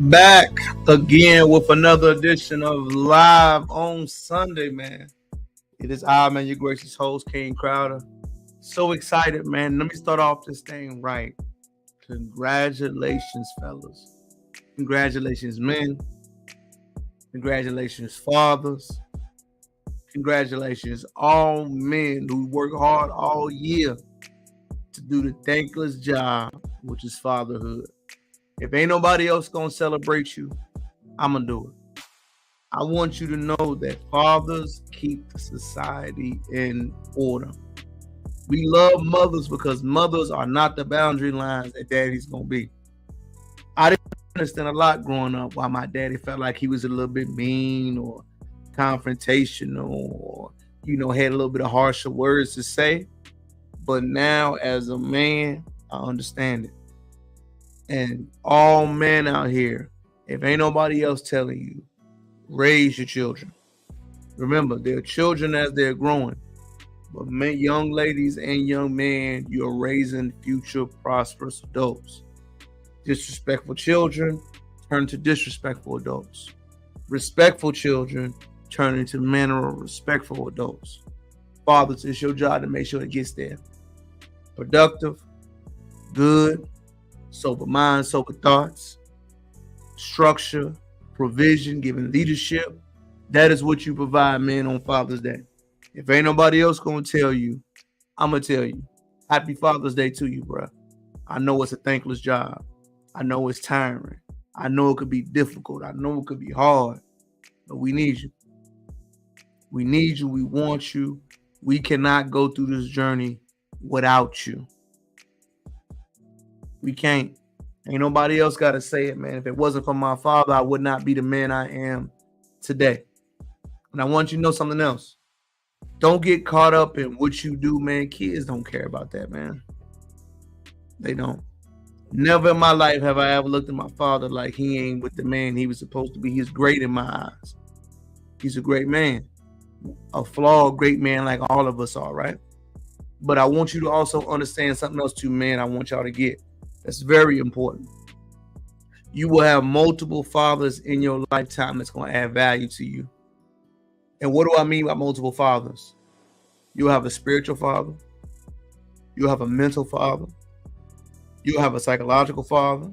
Back again with another edition of Live on Sunday, man. It is I, man, your gracious host, King Crowder. So excited, man. Let me start off this thing right. Congratulations, fellas. Congratulations, men. Congratulations, fathers. Congratulations, all men who work hard all year to do the thankless job, which is fatherhood. If ain't nobody else gonna celebrate you, I'm gonna do it. I want you to know that fathers keep the society in order. We love mothers because mothers are not the boundary lines that daddy's gonna be. I didn't understand a lot growing up why my daddy felt like he was a little bit mean or confrontational or, had a little bit of harsher words to say. But now as a man, I understand it. And all men out here, if ain't nobody else telling you, raise your children. Remember, they're children as they're growing. But young ladies and young men, you're raising future prosperous adults. Disrespectful children turn to disrespectful adults. Respectful children turn into manner of respectful adults. Fathers, it's your job to make sure it gets there. Productive, good, sober mind, sober thoughts, structure, provision, giving leadership. That is what you provide men on Father's Day. If ain't nobody else gonna tell you, I'm gonna tell you. Happy Father's Day to you, bro. I know it's a thankless job. I know it's tiring. I know it could be difficult. I know it could be hard. But we need you. We need you. We want you. We cannot go through this journey without you. We can't. Ain't nobody else got to say it, man. If it wasn't for my father, I would not be the man I am today. And I want you to know something else. Don't get caught up in what you do, man. Kids don't care about that, man. They don't. Never in my life have I ever looked at my father like he ain't with the man he was supposed to be. He's great in my eyes. He's a great man. A flawed great man like all of us are, right? But I want you to also understand something else too, man. I want y'all to get. That's very important. You will have multiple fathers in your lifetime that's going to add value to you. And what do I mean by multiple fathers? You'll have a spiritual father. You'll have a mental father. You'll have a psychological father.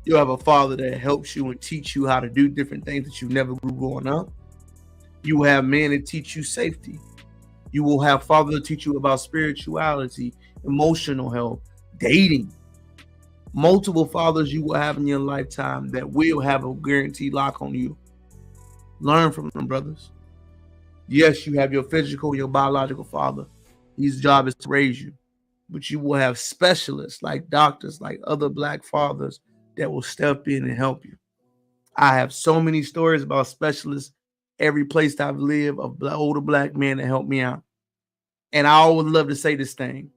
You'll have a father that helps you and teach you how to do different things that you never grew growing up. You will have men that teach you safety. You will have father to teach you about spirituality, emotional health, dating. Multiple fathers you will have in your lifetime that will have a guaranteed lock on you. Learn from them, brothers. Yes, you have your physical, your biological father. His job is to raise you. But you will have specialists like doctors, like other black fathers that will step in and help you. I have so many stories about specialists every place I've lived of older black men that help me out. And I always love to say this thing.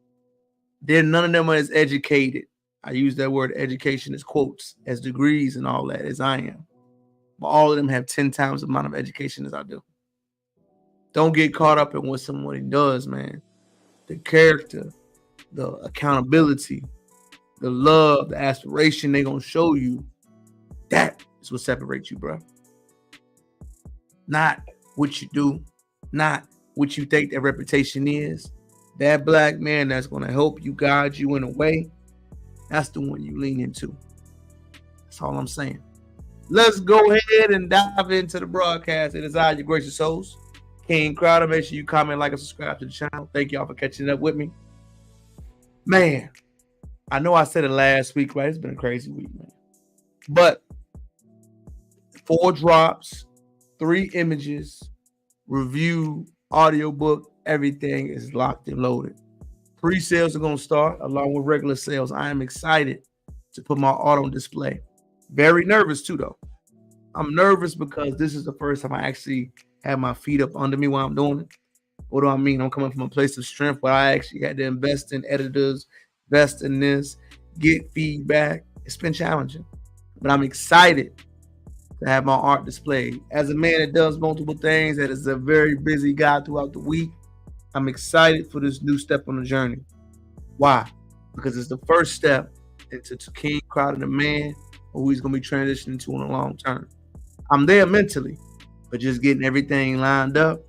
None of them are as educated. I use that word education as quotes, as degrees and all that as I am. But all of them have 10 times the amount of education as I do. Don't get caught up in what somebody does, man. The character, the accountability, the love, the aspiration they're going to show you, that is what separates you, bro. Not what you do, not what you think that reputation is. That black man that's going to help you, guide you in a way, that's the one you lean into. That's all I'm saying. Let's go ahead and dive into the broadcast. It is I, your gracious host, King Crowder. Make sure you comment, like, and subscribe to the channel. Thank y'all for catching up with me. Man, I know I said it last week, right? It's been a crazy week, man. But 4 drops, 3 images, review, audiobook, everything is locked and loaded. Pre-sales are going to start along with regular sales. I am excited to put my art on display. Very nervous too, though. I'm nervous because this is the first time I actually have my feet up under me while I'm doing it. What do I mean? I'm coming from a place of strength where I actually had to invest in editors, invest in this, get feedback. It's been challenging, but I'm excited to have my art displayed. As a man that does multiple things, that is a very busy guy throughout the week, I'm excited for this new step on the journey. Why? Because it's the first step into King Crowder, the man, or who he's going to be transitioning to in the long term. I'm there mentally, but just getting everything lined up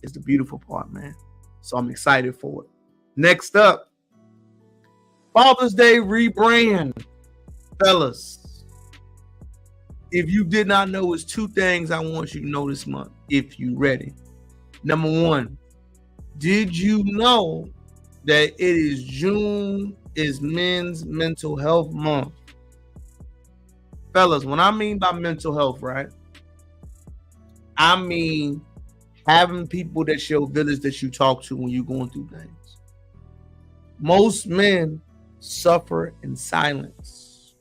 is the beautiful part, man. So I'm excited for it. Next up, Father's Day rebrand. Fellas, if you did not know, it's 2 things I want you to know this month, if you ready. Number 1, did you know that it is June is Men's Mental Health Month? Fellas, when I mean by mental health, right, I mean having people that's your village that you talk to when you're going through things. Most men suffer in silence.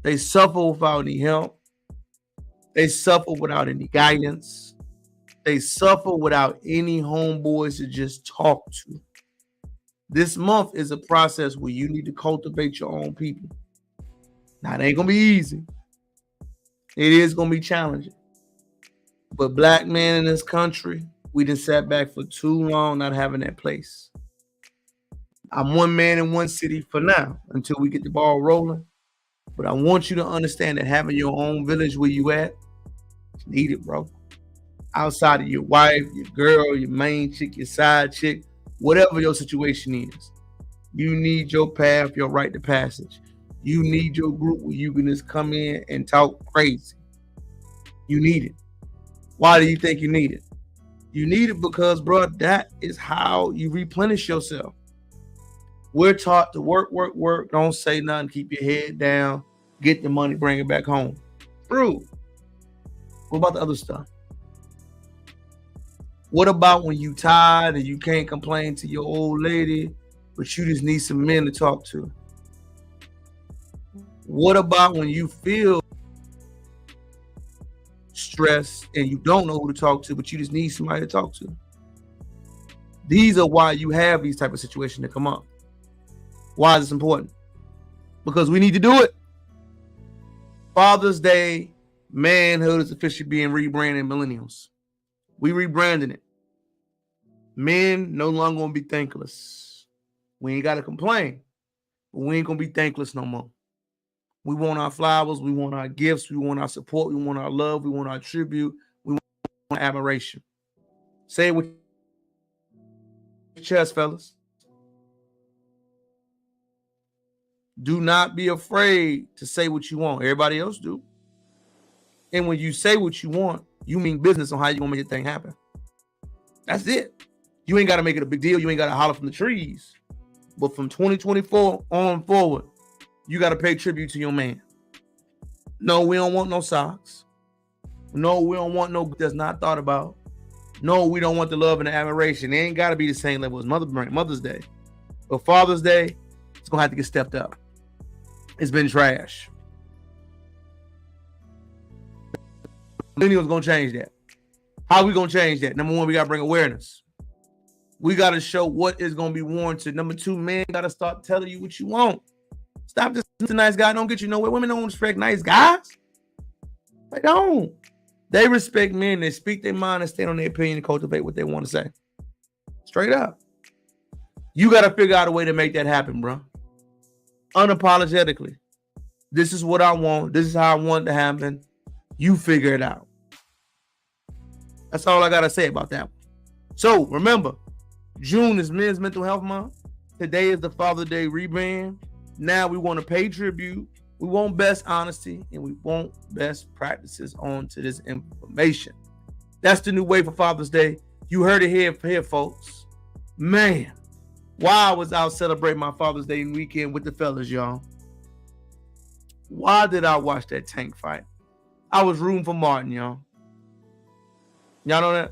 They suffer without any help. They suffer without any guidance. They suffer without any homeboys to just talk to. This month is a process where you need to cultivate your own people. Now, it ain't going to be easy. It is going to be challenging. But black men in this country, we done sat back for too long not having that place. I'm one man in one city for now until we get the ball rolling. But I want you to understand that having your own village where you at, it's needed, bro. Outside of your wife, your girl, your main chick, your side chick, whatever your situation is, you need your path, your rite of passage. You need your group where you can just come in and talk crazy. You need it. Why do you think you need it? You need it because, bro, that is how you replenish yourself. We're taught to work, don't say nothing, keep your head down, get the money, bring it back home. True. What about the other stuff? What about when you tired and you can't complain to your old lady, but you just need some men to talk to? What about when you feel stressed and you don't know who to talk to, but you just need somebody to talk to? These are why you have these type of situations that come up. Why is this important? Because we need to do it. Father's Day, manhood is officially being rebranded millennials. We rebranding it. Men no longer gonna be thankless. We ain't gotta complain, but we ain't gonna be thankless no more. We want our flowers, we want our gifts, we want our support, we want our love, we want our tribute, we want admiration. Say it with your chest, fellas. Do not be afraid to say what you want. Everybody else do. And when you say what you want, you mean business on how you're gonna make the thing happen. That's it. You ain't gotta make it a big deal. You ain't gotta holler from the trees. But from 2024 on forward, you gotta pay tribute to your man. No, we don't want no socks. No, we don't want no that's not thought about. No, we don't want the love and the admiration. It ain't gotta be the same level as Mother's Day. But Father's Day, it's gonna have to get stepped up. It's been trash. Millennials gonna change that. How we gonna change that? Number 1, we gotta bring awareness. We gotta show what is gonna be warranted. Number 2, men gotta start telling you what you want. Stop just a nice guy don't get you nowhere. Women don't respect nice guys. They don't. They respect men. They speak their mind and stand on their opinion and cultivate what they want to say. Straight up. You gotta figure out a way to make that happen, bro. Unapologetically. This is what I want. This is how I want it to happen. You figure it out. That's all I gotta say about that one. So remember, June is Men's Mental Health Month. Today is the Father's Day rebrand. Now we want to pay tribute. We want best honesty and we want best practices onto this information. That's the new way for Father's Day. You heard it here, folks. Man, why I was out celebrating my Father's Day weekend with the fellas, y'all. Why did I watch that Tank fight? I was rooting for Martin, y'all. Y'all know that?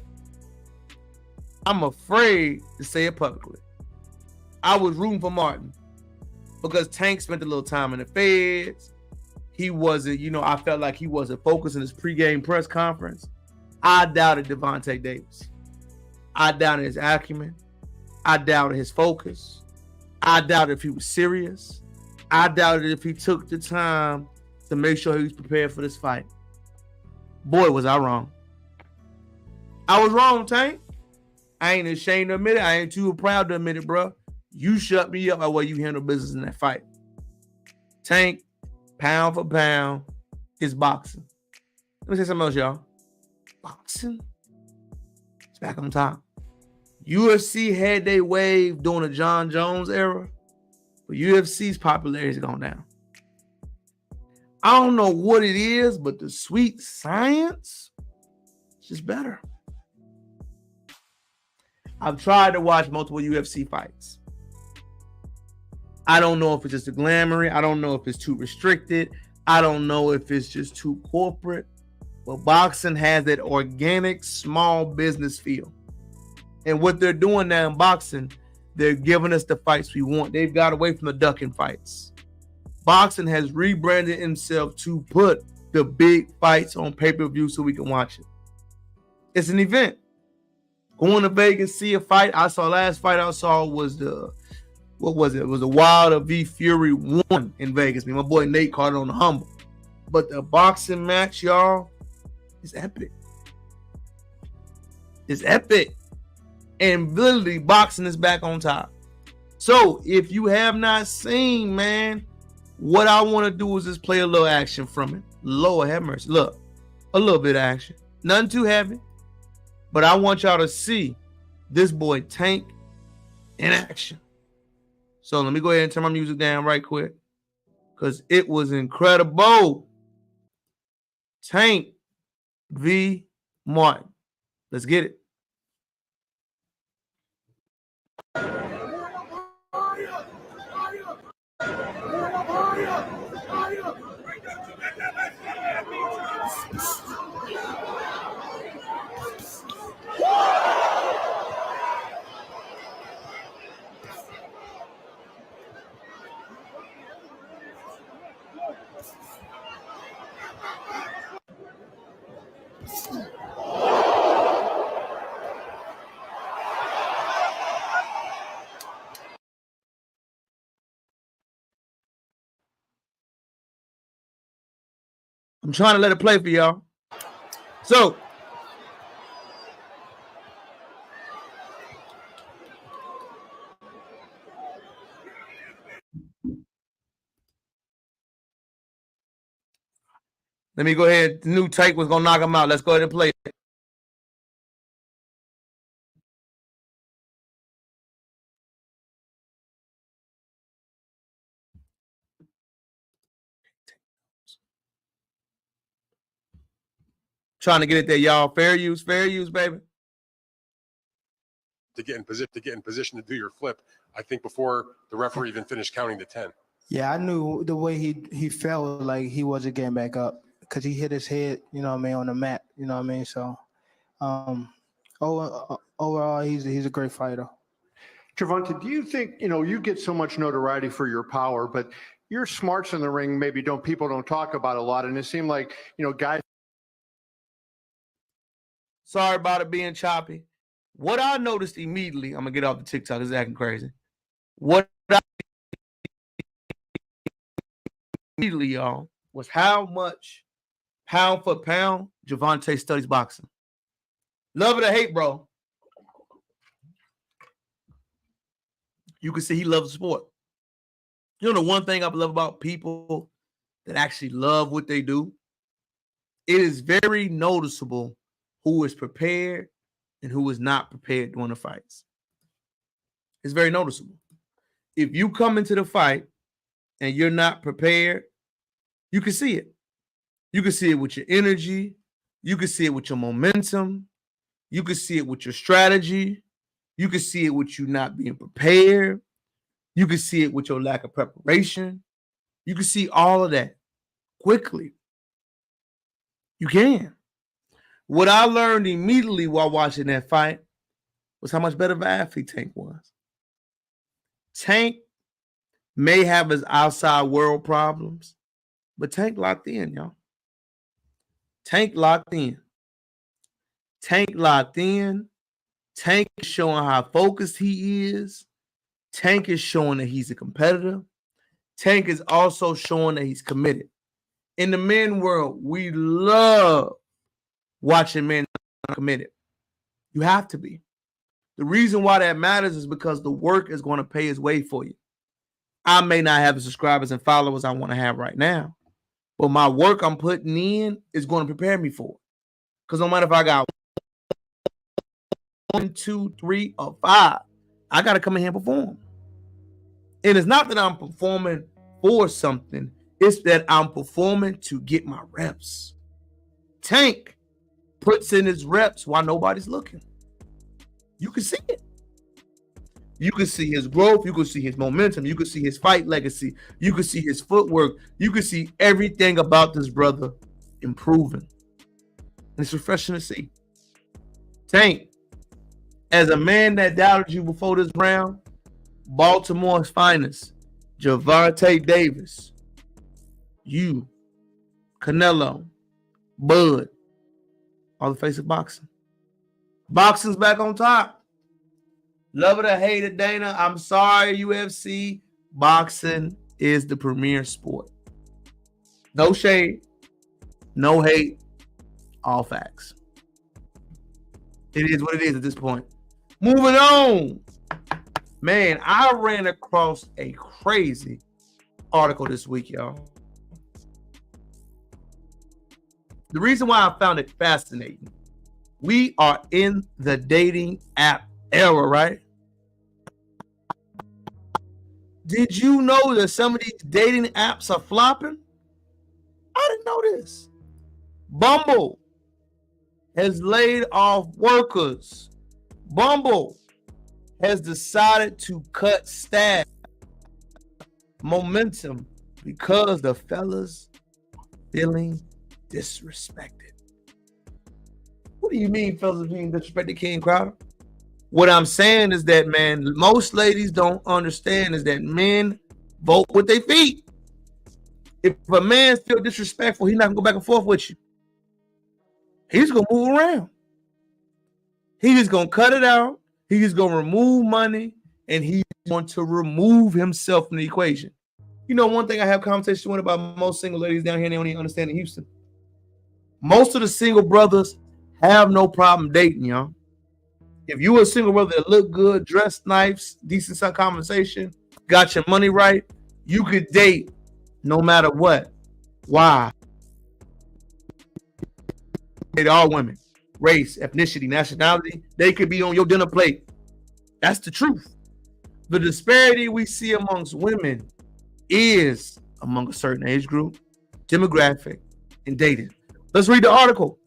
I'm afraid to say it publicly. I was rooting for Martin because Tank spent a little time in the feds. He wasn't, I felt like he wasn't focused in his pregame press conference. I doubted Devontae Davis. I doubted his acumen. I doubted his focus. I doubted if he was serious. I doubted if he took the time to make sure he was prepared for this fight. Boy, was I wrong. I was wrong, Tank. I ain't ashamed to admit it. I ain't too proud to admit it, bro. You shut me up by the way you handle business in that fight. Tank, pound for pound, is boxing. Let me say something else, y'all. Boxing, it's back on top. UFC had their wave during the John Jones era, but UFC's popularity has gone down. I don't know what it is, but the sweet science is just better. I've tried to watch multiple UFC fights. I don't know if it's just a glamour. I don't know if it's too restricted. I don't know if it's just too corporate. But boxing has that organic, small business feel. And what they're doing now in boxing, they're giving us the fights we want. They've got away from the ducking fights. Boxing has rebranded itself to put the big fights on pay-per-view so we can watch it. It's an event. Going to Vegas, see a fight. Last fight I saw was what was it? It was the Wilder v. Fury 1 in Vegas. My boy Nate caught it on the Humble. But the boxing match, y'all, is epic. It's epic. And literally, boxing is back on top. So if you have not seen, man, what I want to do is just play a little action from it. Lord have mercy. Look, a little bit of action. Nothing too heavy. But I want y'all to see this boy Tank in action. So let me go ahead and turn my music down right quick, because it was incredible. Tank v. Martin. Let's get it. I'm trying to let it play for y'all. So, let me go ahead. The new Tank was going to knock him out. Let's go ahead and play it. Trying to get it there, y'all. Fair use, baby. To get in position to do your flip, I think before the referee even finished counting to 10. Yeah, I knew the way he felt like he wasn't getting back up because he hit his head, you know what I mean, on the mat, you know what I mean? So overall, he's a great fighter. Gervonta, do you think, you get so much notoriety for your power, but your smarts in the ring maybe people don't talk about a lot, and it seemed like, guys. Sorry about it being choppy. What I noticed immediately, I'm going to get off the TikTok. It's acting crazy. What I immediately, y'all, was how much pound for pound Gervonta studies boxing. Love it or hate, bro. You can see he loves the sport. The one thing I love about people that actually love what they do, it is very noticeable who is prepared and who is not prepared during the fights. It's very noticeable. If you come into the fight and you're not prepared, you can see it. You can see it with your energy. You can see it with your momentum. You can see it with your strategy. You can see it with you not being prepared. You can see it with your lack of preparation. You can see all of that quickly. You can. What I learned immediately while watching that fight was how much better of an athlete Tank was. Tank may have his outside world problems, but Tank locked in, y'all. Tank locked in. Tank locked in. Tank is showing how focused he is. Tank is showing that he's a competitor. Tank is also showing that he's committed. In the men world, we love watching men committed. You have to be. The reason why that matters is because the work is going to pay its way for you. I may not have the subscribers and followers I want to have right now, but my work I'm putting in is going to prepare me for it. Because no matter if I got 1, 2, 3, or 5, I got to come in here and perform. And it's not that I'm performing for something, it's that I'm performing to get my reps. Tank puts in his reps while nobody's looking. You can see it. You can see his growth. You can see his momentum. You can see his fight legacy. You can see his footwork. You can see everything about this brother improving. And it's refreshing to see. Tank, as a man that doubted you before this round, Baltimore's finest, Gervonta Davis, you, Canelo, Bud, are the face of boxing. Boxing's back on top. Love it or hate it, Dana. I'm sorry, UFC. Boxing is the premier sport. No shade, no hate, all facts. It is what it is at this point. Moving on. Man, I ran across a crazy article this week, y'all. The reason why I found it fascinating, we are in the dating app era, right? Did you know that some of these dating apps are flopping? I didn't know this. Bumble has laid off workers. Bumble has decided to cut staff. Momentum because the fellas are feeling disrespected. What do you mean fellas being disrespected, King Crowder? What I'm saying is that, man, most ladies don't understand is that men vote with their feet. If a man feels disrespectful, he's not going to go back and forth with you. He's going to move around. He's just going to cut it out. He's just going to remove money, and he's going to remove himself from the equation. You know, one thing I have conversations with about most single ladies down here, and they don't even understand in Houston. Most of the single brothers have no problem dating, y'all. If you a single brother that look good, dressed nice, decent conversation, got your money right, you could date no matter what. Why? Date all women, race, ethnicity, nationality, they could be on your dinner plate. That's the truth. The disparity we see amongst women is among a certain age group, demographic, and dating. Let's read the article.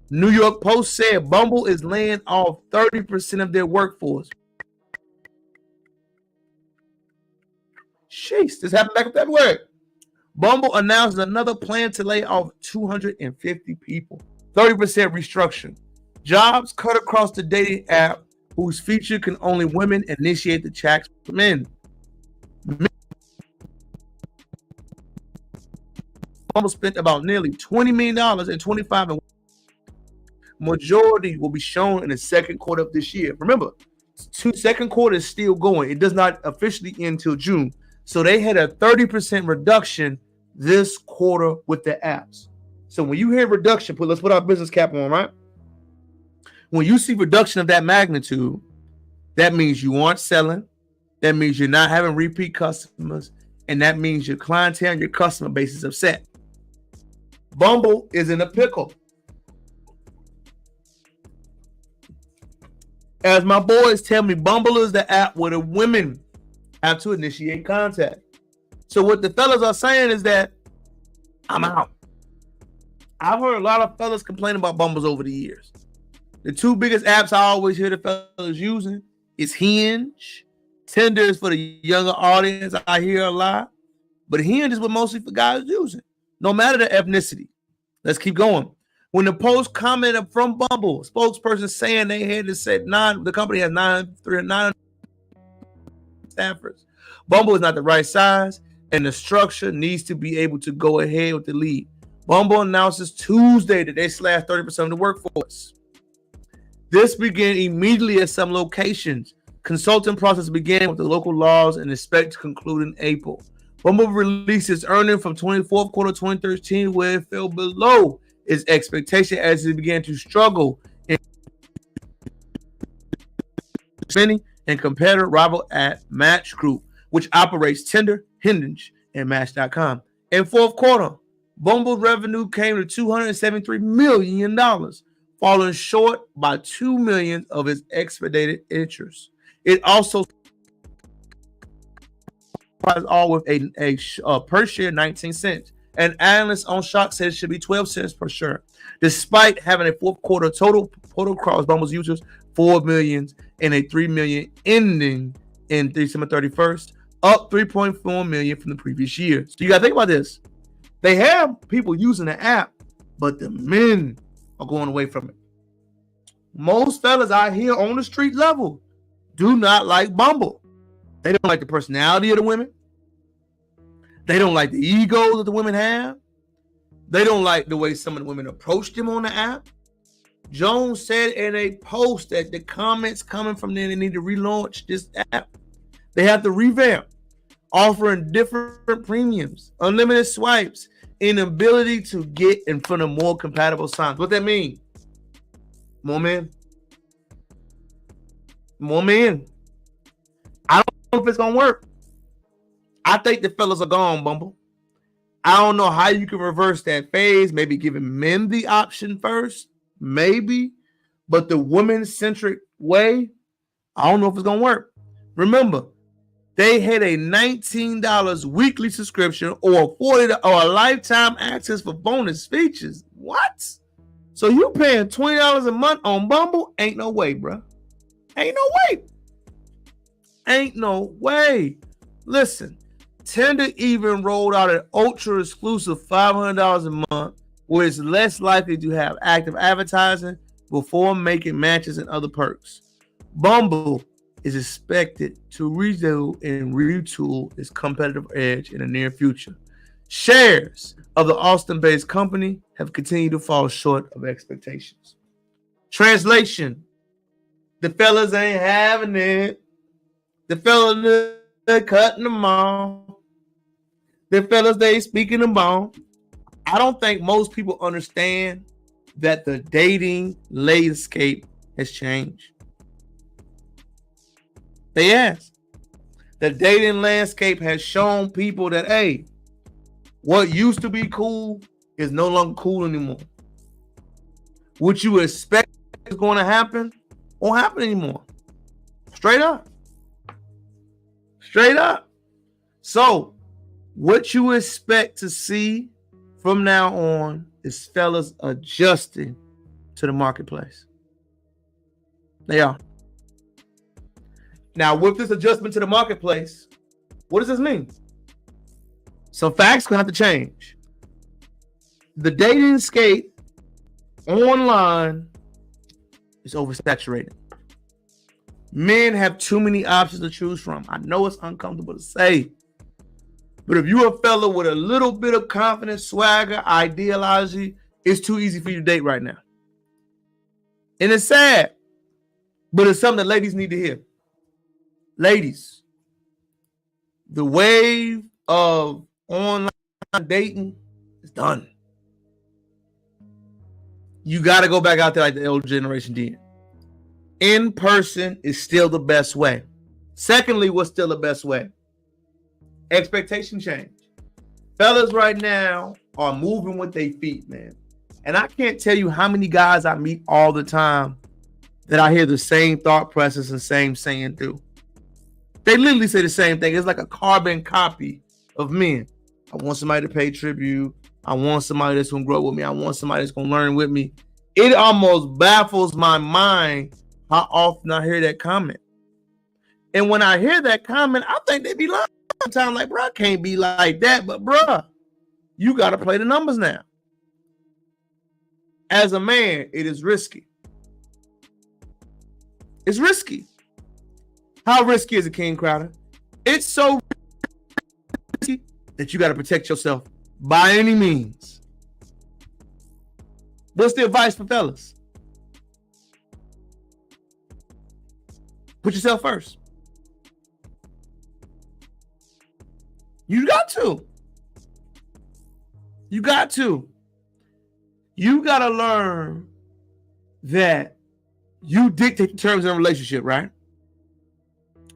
New York Post said Bumble is laying off 30% of their workforce. Jeez, this happened back in February. Bumble announced another plan to lay off 250 people. 30% restructuring. Jobs cut across the dating app whose feature can only women initiate the chats for men. Bumble spent about nearly $20 million in 25. Majority will be shown in the second quarter of this year. Remember, second quarter is still going. It does not officially end until June. So they had a 30% reduction this quarter with the apps. So when you hear reduction, let's put our business cap on, right? When you see reduction of that magnitude, that means you aren't selling. That means you're not having repeat customers. And that means your clientele and your customer base is upset. Bumble is in a pickle. As my boys tell me, Bumble is the app where the women have to initiate contact. So what the fellas are saying is that I'm out. I've heard a lot of fellas complain about Bumbles over the years. The two biggest apps I always hear the fellas using is Hinge. Tinder is for the younger audience. I hear a lot. But Hinge is what mostly for guys using, no matter the ethnicity. Let's keep going. When the Post commented from Bumble, spokesperson saying they had to set the company has 9 staffers. Bumble is not the right size, and the structure needs to be able to go ahead with the lead. Bumble announces Tuesday that they slashed 30% of the workforce. This began immediately at some locations. Consulting process began with the local laws and expect to conclude in April. Bumble released its earnings from 24th quarter 2013, where it fell below its expectation as it began to struggle in spending and competitor rival at Match Group, which operates Tinder, Hinge, and Match.com. In fourth quarter, Bumble's revenue came to $273 million, falling short by $2 million of its expedited interest. It also priced all with a per share 19 cents. And analysts on Shock said it should be 12 cents per share, despite having a fourth quarter total across Bumble's users 4 million and a 3 million ending in December 31st, up 3.4 million from the previous year. So you got to think about this. They have people using the app, but the men are going away from it. Most fellas out here on the street level do not like Bumble. They don't like the personality of the women. They don't like the ego that the women have. They don't like the way some of the women approach them on the app. Jones said in a post that the comments coming from them, they need to relaunch this app. They have to revamp, offering different premiums, unlimited swipes, and ability to get in front of more compatible signs. What that mean? More men. More men. I don't know if it's going to work. I think the fellas are gone, Bumble. I don't know how you can reverse that phase. Maybe giving men the option first. Maybe. But the women-centric way, I don't know if it's going to work. Remember, they had a $19 weekly subscription or $40 or a lifetime access for bonus features. What? So you paying $20 a month on Bumble? Ain't no way, bro. Ain't no way. Ain't no way. Listen, Tinder even rolled out an ultra exclusive $500 a month where it's less likely to have active advertising before making matches and other perks. Bumble is expected to redo and retool its competitive edge in the near future. Shares of the Austin-based company have continued to fall short of expectations. Translation: the fellas ain't having it. The fellas, they're cutting them off. The fellas, they speaking them on. I don't think most people understand that the dating landscape has changed. They ask. The dating landscape has shown people that, hey, what used to be cool is no longer cool anymore. What you expect is going to happen won't happen anymore. Straight up. Straight up. So, what you expect to see from now on is fellas adjusting to the marketplace. They are. Now, with this adjustment to the marketplace, what does this mean? Some facts gonna have to change. The dating scape online is oversaturated. Men have too many options to choose from. I know it's uncomfortable to say, but if you're a fella with a little bit of confidence, swagger, ideology, it's too easy for you to date right now. And it's sad, but it's something that ladies need to hear. Ladies, the wave of online dating is done. You got to go back out there like the old generation did. In person is still the best way. Secondly, what's still the best way? Expectation change. Fellas right now are moving with their feet, man. And I can't tell you how many guys I meet all the time that I hear the same thought process and same saying through. They literally say the same thing. It's like a carbon copy of men. I want somebody to pay tribute. I want somebody that's going to grow with me. I want somebody that's going to learn with me. It almost baffles my mind how often I hear that comment. And when I hear that comment, I think they be lying sometimes, like, bro, I can't be like that. But, bro, you got to play the numbers now. As a man, it is risky. It's risky. How risky is it, King Crowder? It's so risky that you got to protect yourself by any means. What's the advice for fellas? Put yourself first. You got to. You got to. You got to learn that you dictate the terms of a relationship, right?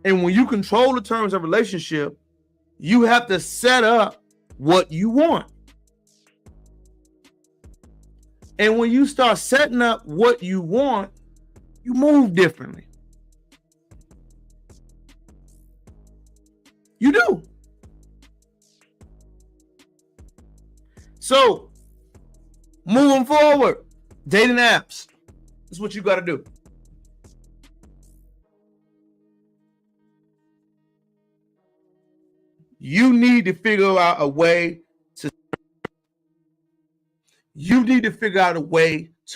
And when you control the terms of a relationship, you have to set up what you want. And when you start setting up what you want, you move differently. You do. So, moving forward, dating apps. That's what you got to do. You need to figure out a way to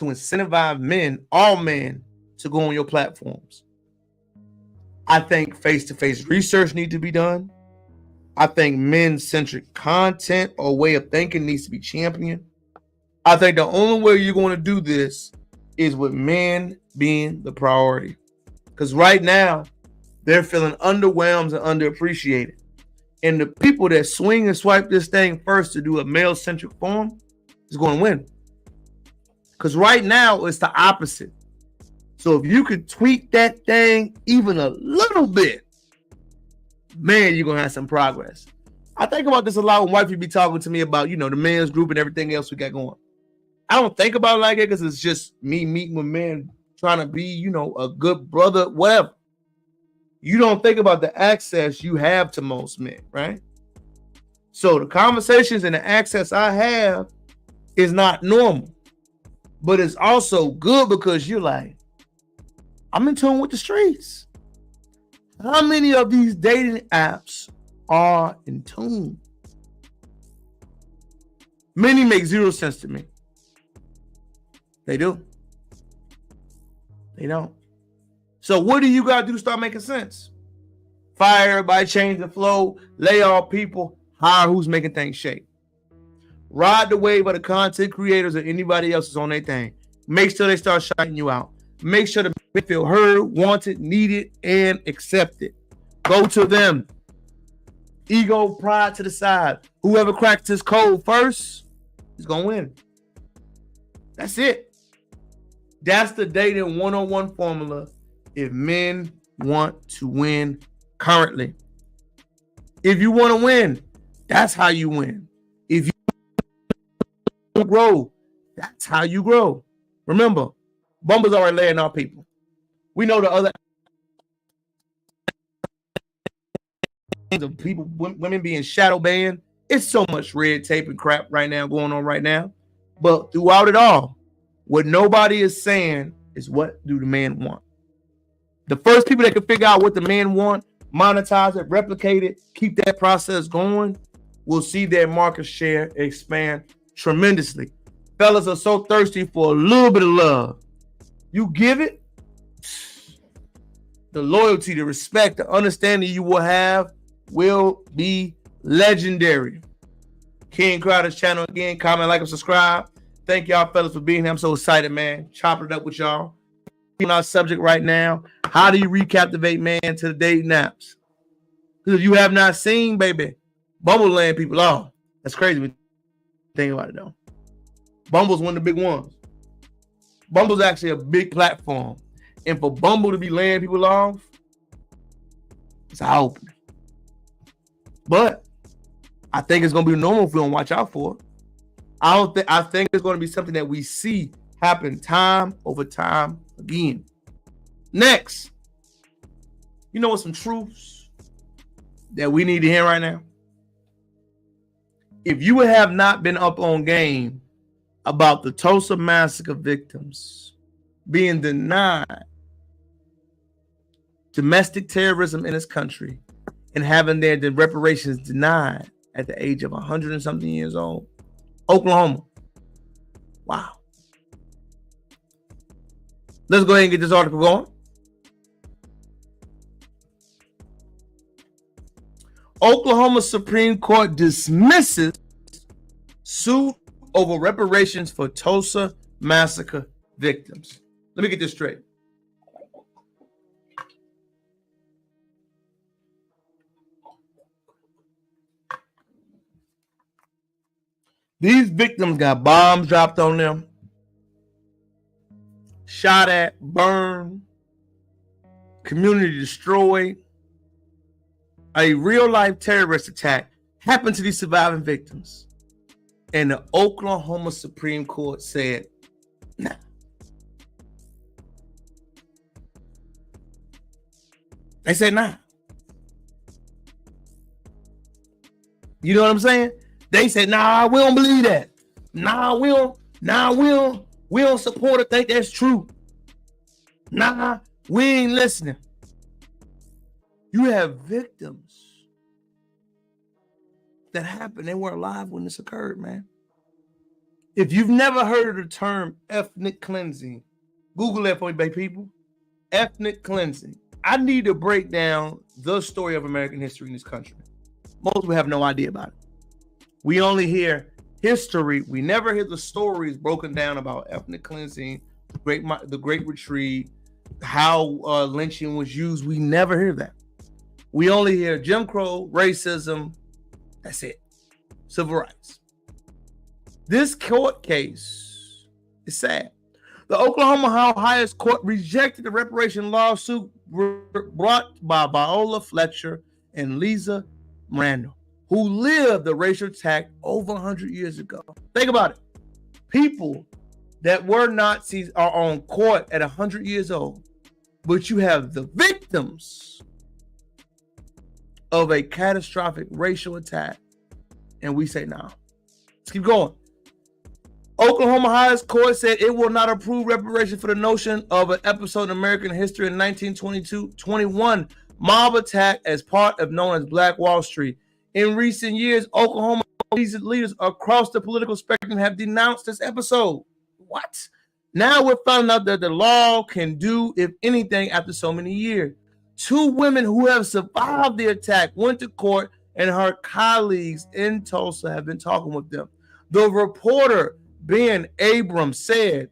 incentivize men, all men, to go on your platforms. I think face-to-face research needs to be done. I think men-centric content or way of thinking needs to be championed. I think the only way you're going to do this is with men being the priority. Because right now, they're feeling underwhelmed and underappreciated. And the people that swing and swipe this thing first to do a male-centric form is going to win. Because right now, it's the opposite. So if you could tweak that thing even a little bit, man, you're going to have some progress. I think about this a lot when wifey be talking to me about, the men's group and everything else we got going. I don't think about it like that because it's just me meeting with men, trying to be, a good brother, whatever. You don't think about the access you have to most men, right? So the conversations and the access I have is not normal, but it's also good because you're like, I'm in tune with the streets. How many of these dating apps are in tune? Many make zero sense to me. They do. They don't. So what do you got to do to start making sense? Fire everybody, change the flow, lay off people, hire who's making things shake. Ride the wave of the content creators or anybody else is on their thing. Make sure they start shouting you out. Make sure they feel heard, wanted, needed, and accepted. Go to them. Ego, pride to the side. Whoever cracks this code first is going to win. That's it. That's the dating 101 formula if men want to win currently. If you want to win, that's how you win. If you grow, that's how you grow. Remember, Bumble's already laying off people. We know the other of people, women being shadow banned. It's so much red tape and crap going on right now. But throughout it all, what nobody is saying is what do the man want? The first people that can figure out what the man want, monetize it, replicate it, keep that process going, will see their market share expand tremendously. Fellas are so thirsty for a little bit of love. You give it, the loyalty, the respect, the understanding you will have will be legendary. King Crowder's channel again. Comment, like, and subscribe. Thank y'all fellas for being here. I'm so excited, man. Chopping it up with y'all. On our subject right now, how do you recaptivate man to the dating apps? Because if you have not seen, baby, Bumble laying people off. That's crazy when you think about it, though. Bumble's one of the big ones. Bumble's actually a big platform. And for Bumble to be laying people off, it's eye opening. But I think it's going to be normal if we don't watch out for it. I think it's going to be something that we see happen time over time again. Next, you know what some truths that we need to hear right now? If you have not been up on game about the Tulsa massacre victims being denied domestic terrorism in this country and having their reparations denied at the age of 100 and something years old, Oklahoma. Wow. Let's go ahead and get this article going. Oklahoma Supreme Court dismisses suit over reparations for Tulsa massacre victims. Let me get this straight. These victims got bombs dropped on them, shot at, burned, community destroyed. A real-life terrorist attack happened to these surviving victims. And the Oklahoma Supreme Court said, Nah. They said nah. You know what I'm saying? They said, nah, we don't believe that. Nah, we don't support it, think that's true. Nah, we ain't listening. You have victims that happened. They weren't alive when this occurred, man. If you've never heard of the term ethnic cleansing, Google that for me, baby people. Ethnic cleansing. I need to break down the story of American history in this country. Most people have no idea about it. We only hear history. We never hear the stories broken down about ethnic cleansing, the Great Retreat, how lynching was used. We never hear that. We only hear Jim Crow, racism. That's it. Civil rights. This court case is sad. The Oklahoma highest court rejected the reparation lawsuit brought by Viola Fletcher and Lisa Randall, who lived the racial attack over 100 years ago. Think about it. People that were Nazis are on court at 100 years old, but you have the victims of a catastrophic racial attack, and we say, no. Let's keep going. Oklahoma highest court said it will not approve reparation for the notion of an episode in American history in 1922-21 mob attack as part of known as Black Wall Street. In recent years, Oklahoma leaders across the political spectrum have denounced this episode. What? Now we're finding out that the law can do, if anything, after so many years. Two women who have survived the attack went to court, and her colleagues in Tulsa have been talking with them. The reporter, Ben Abrams, said,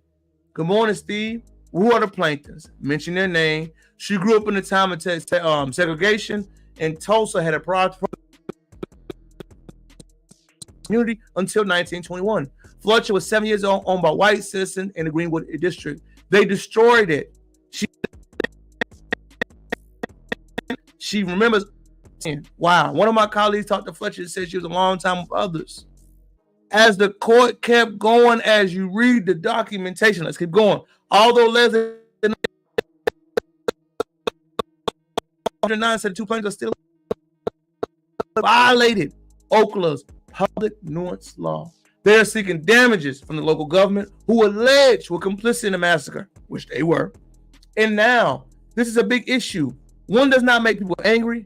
"Good morning, Steve. Who are the plaintiffs?" Mention their name. She grew up in the time of segregation, and Tulsa had a project community until 1921. Fletcher was 7 years old, owned by white citizens in the Greenwood district. They destroyed it. She remembers, wow. One of my colleagues talked to Fletcher and said she was a long time with others. As the court kept going, as you read the documentation, let's keep going. Although Leslie 109 said two plaintiffs are still violated Okla's public nuisance law. They are seeking damages from the local government who alleged were complicit in the massacre, which they were. And now, this is a big issue. One does not make people angry.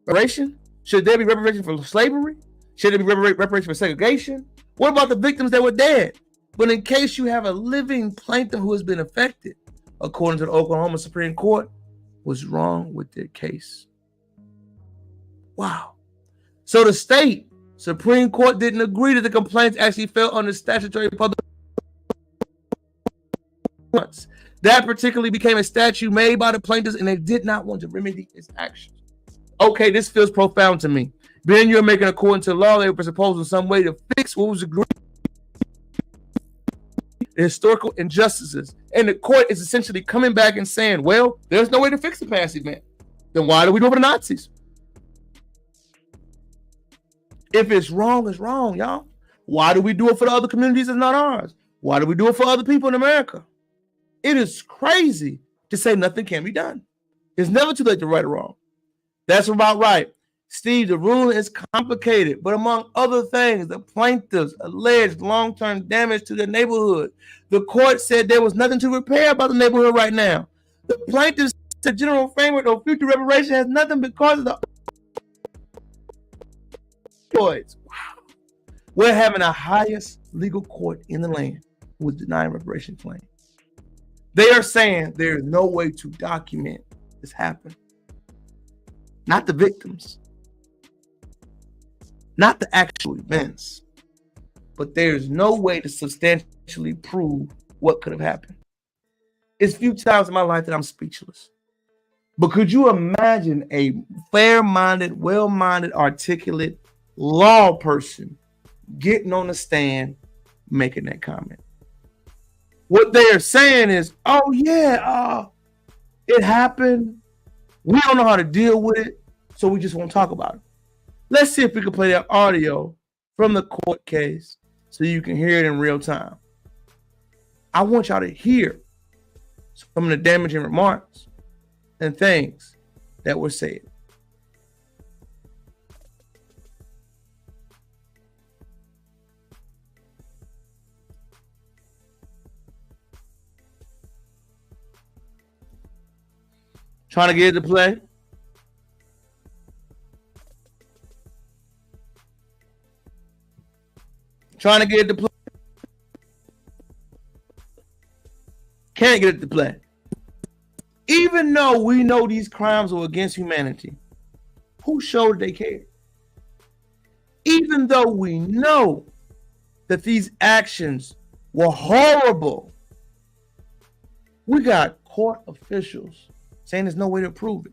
Reparation? Should there be reparation for slavery? Should there be reparation for segregation? What about the victims that were dead? But in case you have a living plaintiff who has been affected, according to the Oklahoma Supreme Court, what's wrong with their case? Wow. So the state Supreme Court didn't agree that the complaints actually fell under statutory public. That particularly became a statute made by the plaintiffs, and they did not want to remedy its actions. Okay, this feels profound to me. Ben, you're making according to law, they were proposing some way to fix what was agreed. The historical injustices. And the court is essentially coming back and saying, well, there's no way to fix the past event. Then why do we do it for the Nazis? If it's wrong, y'all. Why do we do it for the other communities and not ours? Why do we do it for other people in America? It is crazy to say nothing can be done. It's never too late to right or wrong. That's about right. Steve, the ruling is complicated, but among other things, the plaintiffs alleged long-term damage to their neighborhood. The court said there was nothing to repair about the neighborhood right now. The plaintiffs said general framework of future reparation has nothing because of the choice. Wow. We're having the highest legal court in the land with denying reparation claim. They are saying there is no way to document this happened. Not the victims. Not the actual events, but there's no way to substantially prove what could have happened. It's few times in my life that I'm speechless. But could you imagine a fair-minded, well-minded, articulate law person getting on the stand making that comment? What they are saying is, oh yeah, it happened. We don't know how to deal with it, so we just won't talk about it. Let's see if we can play that audio from the court case so you can hear it in real time. I want y'all to hear some of the damaging remarks and things that were said. Trying to get it to play. Trying to get it to play. Can't get it to play. Even though we know these crimes were against humanity, who showed they cared? Even though we know that these actions were horrible, we got court officials saying there's no way to prove it.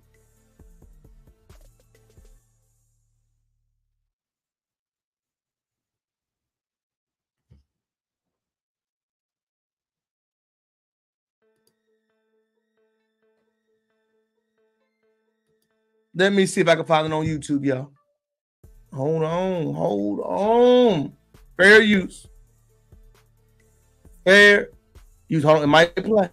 Let me see if I can find it on YouTube, y'all. Hold on. Fair use. Fair use. Hold on, it might play.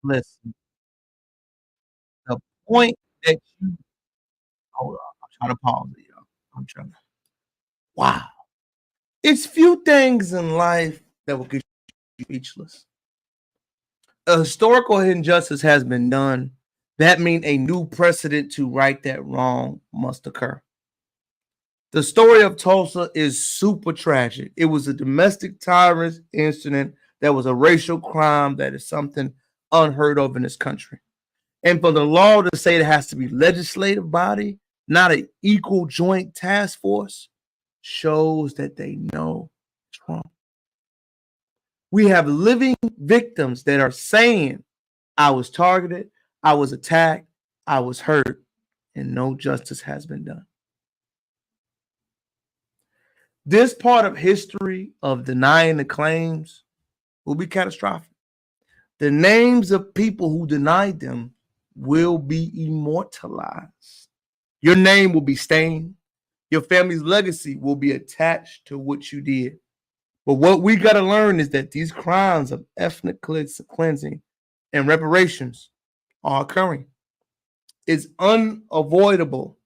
Listen, the point that you hold on, I'm trying to pause it, y'all. I'm trying to. Wow. It's few things in life that will get you speechless. A historical injustice has been done. That means a new precedent to right that wrong must occur. The story of Tulsa is super tragic. It was a domestic terrorist incident that was a racial crime that is something unheard of in this country. And for the law to say it has to be legislative body, not an equal joint task force, shows that they know it's wrong. We have living victims that are saying, I was targeted, I was attacked, I was hurt, and no justice has been done. This part of history of denying the claims will be catastrophic. The names of people who denied them will be immortalized. Your name will be stained. Your family's legacy will be attached to what you did. But what we got to learn is that these crimes of ethnic cleansing and reparations are occurring. It's unavoidable.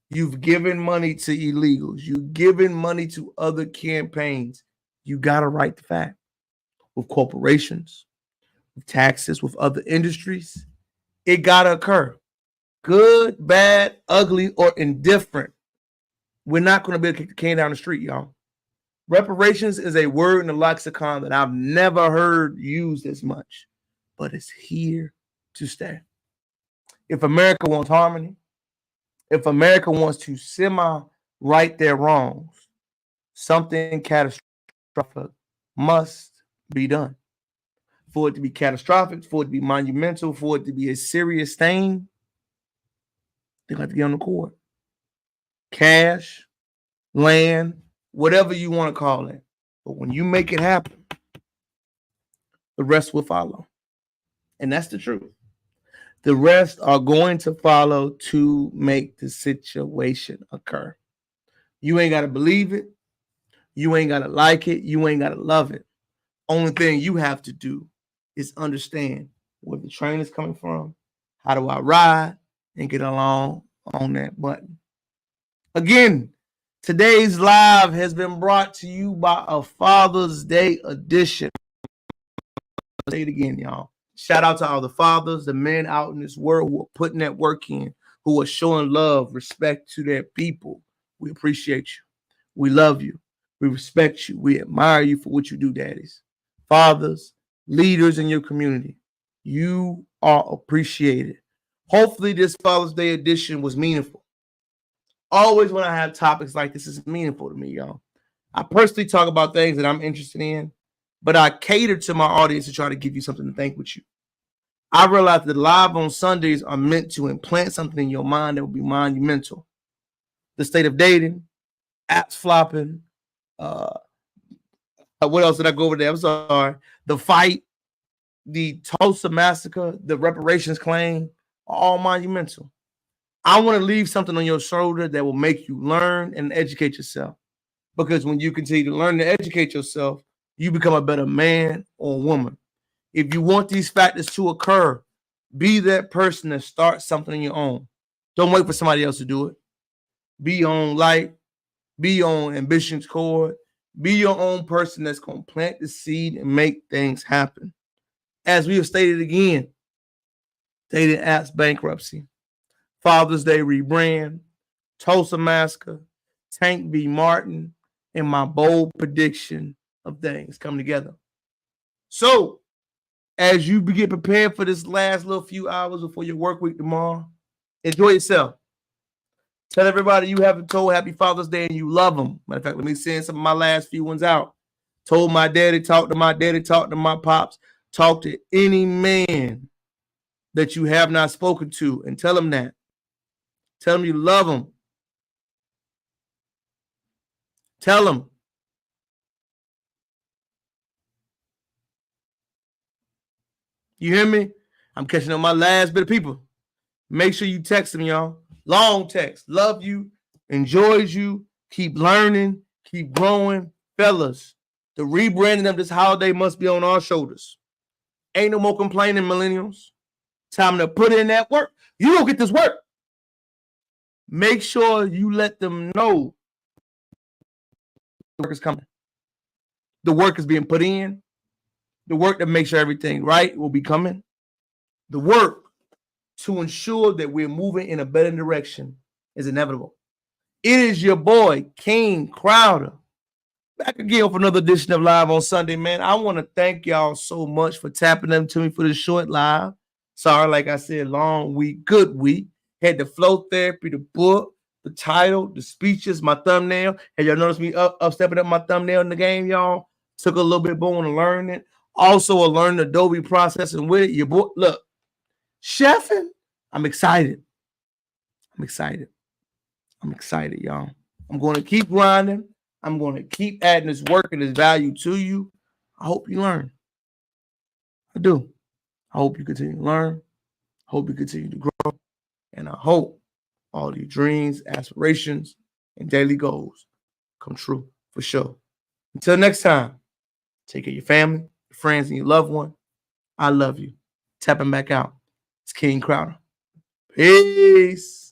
You've given money to illegals. You've given money to other campaigns. You got to write the fact. With corporations, with taxes, with other industries, it got to occur. Good, bad, ugly, or indifferent. We're not going to be able to kick the can down the street, y'all. Reparations is a word in the lexicon that I've never heard used as much, but it's here to stay. If America wants harmony, if America wants to semi-right their wrongs, something catastrophic must be done. For it to be catastrophic, for it to be monumental, for it to be a serious stain, they have to get on the court. Cash, land, whatever you want to call it. But when you make it happen, the rest will follow. And that's the truth. The rest are going to follow to make the situation occur. You ain't got to believe it. You ain't got to like it. You ain't got to love it. Only thing you have to do is understand where the train is coming from. How do I ride and get along on that button? Again, today's live has been brought to you by a Father's Day edition. I'll say it again, y'all. Shout out to all the fathers, the men out in this world who are putting that work in, who are showing love, respect to their people. We appreciate you. We love you. We respect you. We admire you for what you do, daddies. Fathers, leaders in your community, you are appreciated. Hopefully this Father's Day edition was meaningful. Always when I have topics like this, it's meaningful to me, y'all. I personally talk about things that I'm interested in, but I cater to my audience to try to give you something to think with you. I realize that live on Sundays are meant to implant something in your mind that will be monumental. The state of dating, apps flopping, what else did I go over there? I'm sorry. The fight, the Tulsa massacre, the reparations claim, are all monumental. I want to leave something on your shoulder that will make you learn and educate yourself. Because when you continue to learn and educate yourself, you become a better man or woman. If you want these factors to occur, be that person that starts something on your own. Don't wait for somebody else to do it. Be on light. Be on ambition's core. Be your own person that's going to plant the seed and make things happen. As we have stated again, dating apps bankruptcy, Father's Day rebrand, Tulsa massacre, Tank v. Martin, and my bold prediction of things come together. So, as you get prepared for this last little few hours before your work week tomorrow, enjoy yourself. Tell everybody you haven't told Happy Father's Day and you love them. Matter of fact, let me send some of my last few ones out. Told my daddy, talk to my daddy, talk to my pops, talk to any man that you have not spoken to and tell them that. Tell them you love them. Tell them. You hear me? I'm catching up my last bit of people. Make sure you text them, y'all. Long text. Love you. Enjoys you. Keep learning. Keep growing. Fellas, the rebranding of this holiday must be on our shoulders. Ain't no more complaining, millennials. Time to put in that work. You don't get this work. Make sure you let them know the work is coming. The work is being put in. The work that makes sure everything right will be coming. The work to ensure that we're moving in a better direction is inevitable. It is your boy, King Crowder, back again for another edition of Live on Sunday, man. I want to thank y'all so much for tapping them to me for this short live. Sorry, like I said, long week, good week. Had the flow therapy, the book, the title, the speeches, my thumbnail. Have y'all noticed me up stepping up my thumbnail in the game, y'all? Took a little bit more to learn it. Also, I learned the Adobe processing with it. Your boy, look, chefing. I'm excited. I'm excited, y'all. I'm going to keep grinding. I'm going to keep adding this work and this value to you. I hope you learn. I do. I hope you continue to learn. I hope you continue to grow. And I hope all your dreams, aspirations, and daily goals come true for sure. Until next time, take care of your family, your friends, and your loved one. I love you. Tapping back out. It's King Crowder. Peace.